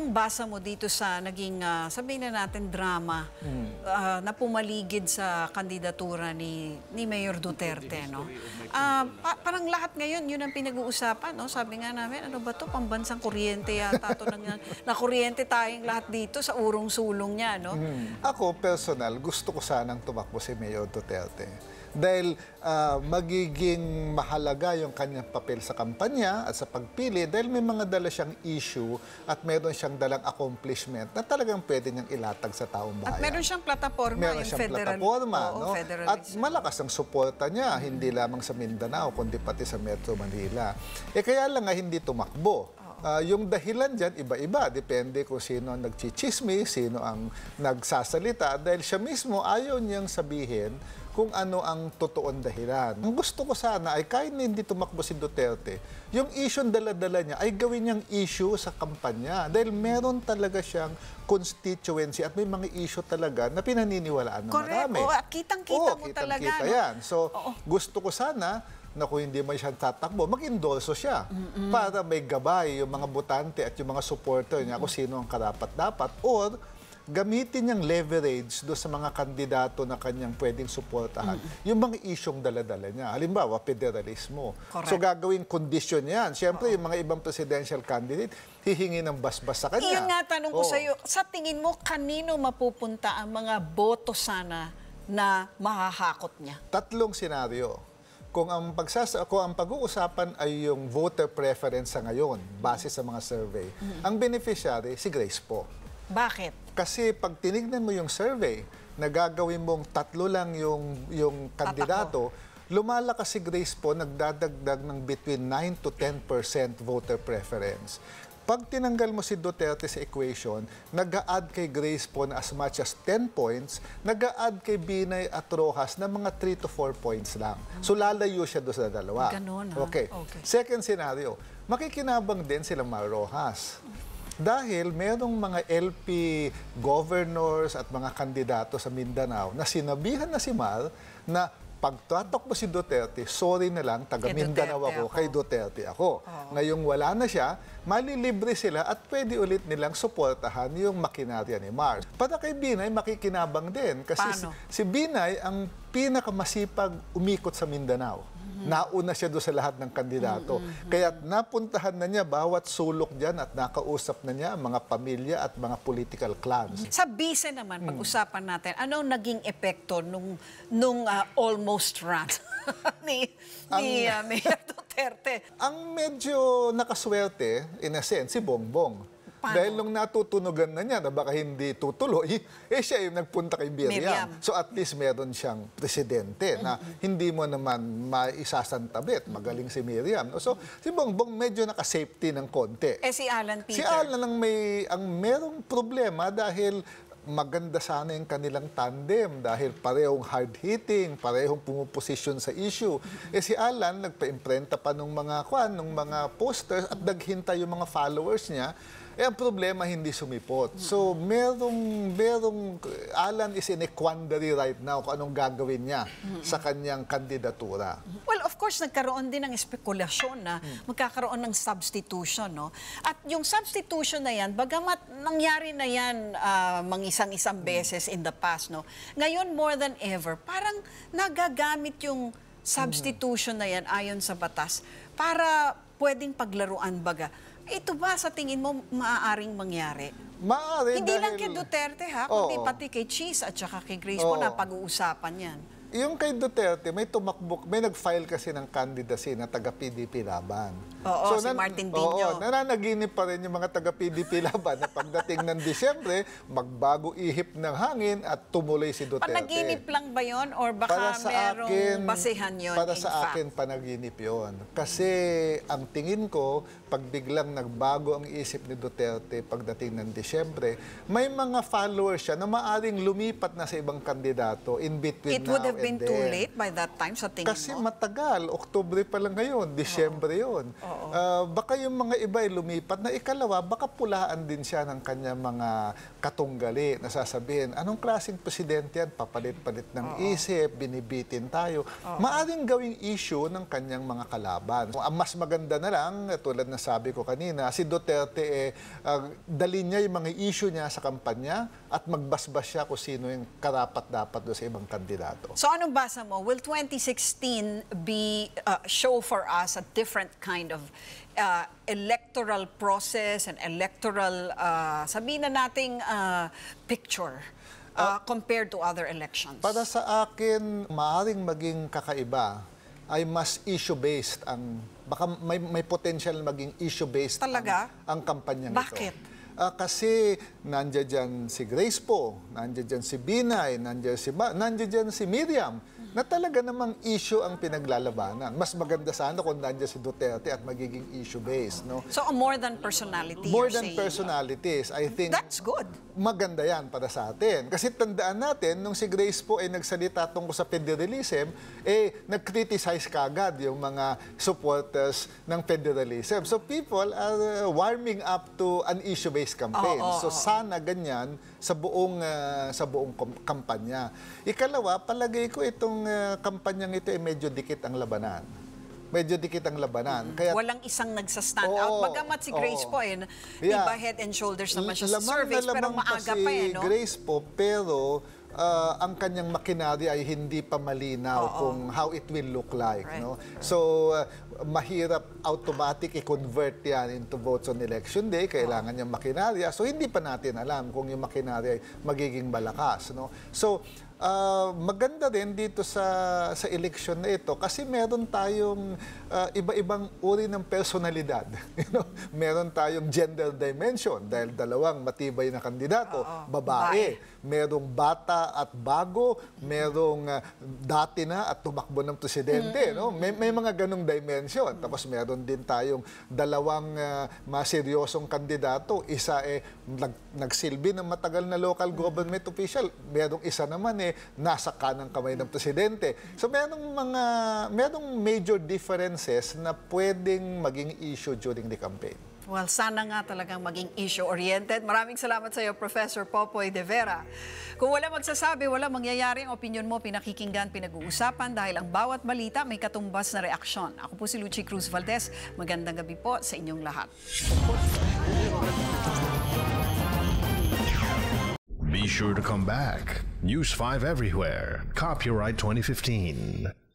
anong basa mo dito sa naging, sabihin na natin, drama na pumaligid sa kandidatura ni Mayor Duterte, no? Parang lahat ngayon, yun ang pinag-uusapan, no? Sabi nga namin, ano ba to, pambansang kuryente yata to, na kuryente tayong lahat dito sa urong-sulong niya, no? Ako, personal, gusto ko sanang tumakbo si Mayor Duterte. Dahil magiging mahalaga yung kanyang papel sa kampanya at sa pagpili dahil may mga dala siyang issue at meron siyang dalang accomplishment na talagang pwede niyang ilatag sa taong bayan. At meron siyang plataforma, meron yung siyang federal, plataforma, no? federalism. At malakas ang suporta niya, hindi lamang sa Mindanao, kundi pati sa Metro Manila. Kaya lang nga hindi tumakbo. Yung dahilan dyan, iba-iba. Depende kung sino ang nagchichismis, sino ang nagsasalita. Dahil siya mismo ayaw niyang sabihin kung ano ang totoong dahilan. Ang gusto ko sana ay kahit hindi tumakbo si Duterte, yung issue dala-dala niya ay gawin niyang issue sa kampanya. Dahil meron talaga siyang constituency at may mga issue talaga na pinaniniwalaan ng marami. Correct. At kitang-kita mo talaga. Kitang-kita yan. So, gusto ko sana na kung hindi man siya tatakbo, mag-endorso siya para may gabay yung mga botante at yung mga supporter niya kung sino ang karapat-dapat or gamitin niyang leverage do sa mga kandidato na kanyang pwedeng suportahan yung mga isyong dala-dala niya. Halimbawa, federalismo. Correct. So, gagawing kondisyon yan. Siyempre, yung mga ibang presidential candidate, hihingi ng basbas sa kanya. Iyon nga tanong ko sa'yo, sa tingin mo, kanino mapupunta ang mga boto sana na mahahakot niya? Tatlong senaryo. Kung ang pag-uusapan ay yung voter preference sa ngayon, base sa mga survey, ang beneficiary, si Grace po. Bakit? Kasi pag tinignan mo yung survey, nagagawin mong tatlo lang yung kandidato, lumalakas si Grace po, nagdadagdag ng between 9 to 10% voter preference. Pag tinanggal mo si Duterte sa equation, nag-a-add kay Grace po na as much as 10 points, nag-a-add kay Binay at Rojas na mga 3 to 4 points lang. So lalayo siya doon sa dalawa. Ganun, okay. Second scenario, makikinabang din sila Mar Rojas. Dahil merong mga LP governors at mga kandidato sa Mindanao na sinabihan na si Mar na pagtatok mo si Duterte, sorry na lang, taga Mindanao ako, kay Duterte ako. Ngayong wala na siya, malilibre sila at pwede ulit nilang suportahan yung makinarya ni Mar. Para kay Binay, makikinabang din. Kasi si Binay ang pinakamasipag umikot sa Mindanao. Nauna siya doon sa lahat ng kandidato. Kaya napuntahan na niya bawat sulok dyan at nakausap na niya ang mga pamilya at mga political clans. Sa bise naman, pag-usapan natin, anong naging epekto nung almost run ni Mayor Duterte? Ang medyo nakaswerte, in a sense, si Bongbong. Paano? Dahil nung natutunugan na niya na baka hindi tutuloy, siya yung nagpunta kay Miriam. So at least meron siyang presidente na hindi mo naman maisasantabit. Magaling si Miriam. So si Bongbong medyo naka-safety ng konti. Si Alan Peter? Si Alan ang merong problema dahil maganda sana yung kanilang tandem dahil parehong hard-hitting, parehong pumuposisyon sa issue. Si Alan, nagpa-imprenta pa ng mga posters at naghinta yung mga followers niya. Ang problema, hindi sumipot. So, Alan is in a quandary right now kung anong gagawin niya sa kanyang kandidatura. Well, of course, nagkaroon din ng spekulasyon na magkakaroon ng substitution, no? At yung substitution na yan, bagamat nangyari na yan isang beses in the past, no? Ngayon, more than ever, parang nagagamit yung substitution na yan ayon sa batas para pwedeng paglaruan baga. Ito ba sa tingin mo maaaring mangyari? Maaari Hindi dahil lang kay Duterte kundi pati kay Cheese at saka kay Grace po na pag-uusapan yan. Yung kay Duterte, may nag-file kasi ng candidacy na taga-PDP Laban. Oo, si Martin Dino. Nananaginip pa rin yung mga taga-PDP Laban na pagdating ng Disyembre, magbago ihip ng hangin at tumuloy si Duterte. Panaginip lang ba yun? Or baka merong basehan yun? Para sa akin, panaginip yun. Kasi ang tingin ko, pag biglang nagbago ang isip ni Duterte pagdating ng Disyembre, may mga followers siya na maaring lumipat na sa ibang kandidato in between It would have have been too late by that time sa tingin Kasi mo? matagal, Oktubre pa lang ngayon, Disyembre yun. Baka yung mga iba ay lumipat na ikalawa, baka pulaan din siya ng kanyang mga katunggali na sasabihin, anong klaseng presidente yan? Papalit-palit ng isip, binibitin tayo. Maaring gawing issue ng kanyang mga kalaban. Ang mas maganda na lang, tulad na sabi ko kanina, si Duterte, dalhin niya yung mga issue niya sa kampanya at magbasbas siya kung sino yung karapat-dapat doon sa ibang kandidato. So anong basa mo? Will 2016 be show for us a different kind of electoral process and electoral, sabihin na nating picture compared to other elections? Para sa akin, maaaring maging kakaiba ay mas issue-based ang, baka may potential maging issue-based ang kampanyang ito. Bakit? Kasi nandiyan dyan si Grace Poe, nandiyan dyan si Binay, nandiyan dyan si Miriam, na talaga namang issue ang pinaglalabanan. Mas maganda sana kung nandiyan si Duterte at magiging issue-based. No? So more than personality, More you're than saying. personalities, I think. That's good. Maganda yan para sa atin. Kasi tandaan natin, nung si Grace po ay nagsalita tungkol sa federalism, nag-criticize kagad yung mga supporters ng federalism. So people are warming up to an issue-based campaign. So sana ganyan sa buong kampanya. Ikalawa, palagay ko itong kampanyang ito ay medyo dikit ang labanan. Medyo dikit ang labanan. Kaya, walang isang nagsa-stand out. Bagamat si Grace po, iba head and shoulders naman siya sa surveys, pero maaga pa no? Grace po, pero ang kanyang makinarya ay hindi pa malinaw kung how it will look like. Right. No? So, mahirap automatic i-convert yan into votes on election day. Kailangan niyang makinarya. So, hindi pa natin alam kung yung makinarya ay magiging malakas. No? So, maganda din dito sa eleksyon na ito kasi meron tayong iba-ibang uri ng personalidad. Meron tayong gender dimension dahil dalawang matibay na kandidato, babae. Merong bata at bago, merong dati na at tumakbo ng presidente. No? May mga ganong dimension. Tapos meron din tayong dalawang maseryosong kandidato. Isa nagsilbi ng matagal na local government official. Merong isa naman nasa kanang kamay ng presidente. So merong major differences na pwedeng maging issue during the campaign. Well, sana nga talagang maging issue-oriented. Maraming salamat sa iyo, Professor Popoy de Vera. Kung wala magsasabi, wala mangyayari ang opinion mo, pinakikinggan, pinag-uusapan dahil ang bawat balita may katumbas na reaksyon. Ako po si Lucy Cruz Valdez. Magandang gabi po sa inyong lahat. Be sure to come back. News 5 everywhere. Copyright 2015.